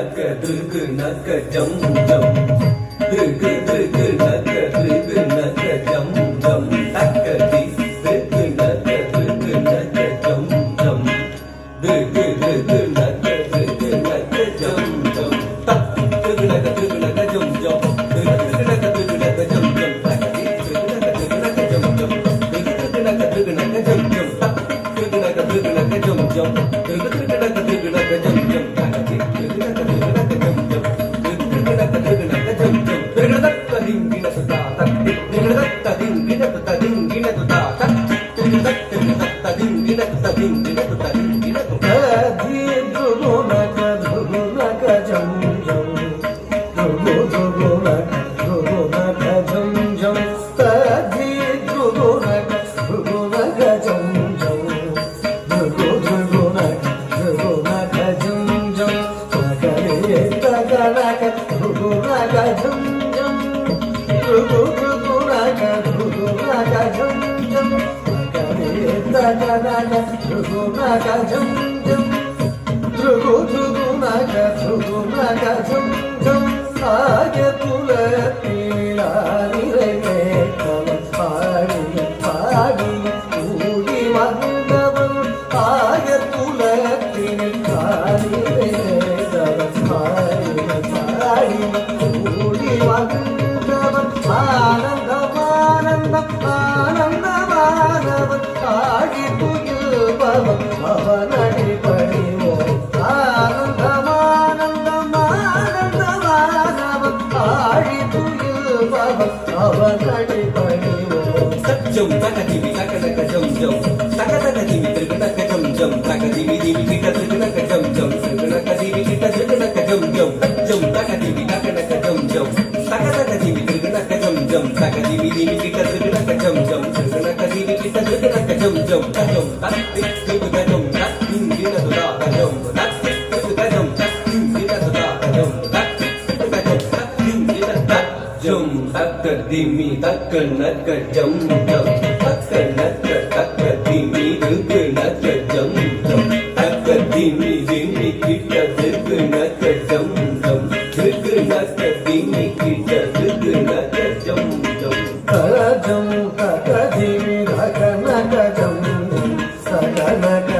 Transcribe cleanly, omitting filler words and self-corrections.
நக்க திருக்கு நக்க ஜம் ஜம் திருக்கு திருக்கு நக்க திருக்கு நக்க ஜம் ஜம் தக்க தி திருக்கு நக்க திருக்கு நக்க ஜம் ஜம் திருக்கு திருக்கு நக்க திருக்கு நக்க ஜம் ஜம் தக் திருக்கு நக்க ஜம் ஜம் திருக்கு நக்க ஜம் ஜம் தக்க தி திருக்கு நக்க ஜம் ஜம் திருக்கு நக்க ஜம் ஜம் தக் திருக்கு நக்க ஜம் ஜம் திருக்கு நக்க ஜம் ஜம் தக்க தி திருக்கு நக்க ஜம் ஜம் திருக்கு நக்க ஜம் ஜம் திருக்கு தக்க திங்கின சுதா தக் திருக்கு தக்க திங்கின சுதா திங்கின சுதா தக் திருக்கு தக்க திங்கின சுதா திங்கின சுதா திங்கின சுதா தி துகு நக ஜம் ஜம் துகு துகு நக ஜம் ஜம் தி துகு நக ஜம் ஜம் துகு நக ஜம் ஜம் தகரே தகரக துகு நக ஜம் ஜம் துகு நக ஜம் ஜம் தகரே தகரக துகு நக ஜம் ஜம் துகு நக ஜம் ஜம் ஆக துலத்திலாரிரை மேற்கலம் பாடிய பாடிய கூடி வந்தவன் ஆக துலத்தினில் காரிரை மேற்கலம் பாடிய பாடிய கூடி வந்தவன் ஆனந்தமானந்தம் ஆனந்தமானவன் ஆடி துயில்பவன் அவனடி பணிவோம் ஆனந்தமானந்தமானந்தமானவன் ஆடி துயில்பவன் அவனடி பணிவோம் சச்சம் தக திவி தக தக ஜம் ஜம் தக தக திவி திருக்கு தக ஜம் ஜம் தக திவி திவி கிட்ட திருக்கு தக ஜம் ஜம் திருக்கு தக திவி கிட்ட திருக்கு தக ஜம் ஜம் சச்சம் தக திவி தக தக ஜம் ஜம் தக தக திவி திருக்கு தக ஜம் ஜம் தக திவி திவி கிட்ட திருக்கு தக ஜம் ஜம் திருக்கு தக திவி கிட்ட திருக்கு தக ஜம் ஜம் தஜம் தக் திக் திக்கு தஜம் தக் தின் கின சுதா தஜம் தக் திக் திக்கு தஜம் தக் தின் கின சுதா தஜம் தக் திக் திக்கு தஜம் தக் தின் கின தக் ஜம் தக்க திமி தக்க நக்க ஜம் ஜம் தக்க நக்க தக்க திமி திருக்கு நக்க ஜம் ஜம் தக்க திமி திமி கிட்ட திருக்கு நக்க ஜம் ஜம் திருக்கு நக்க திமி கிட்ட திருக்கு நக்க ஜம் ஜம் தக ஜம் தக திமி தக நக ஜம் ஜம் தக நக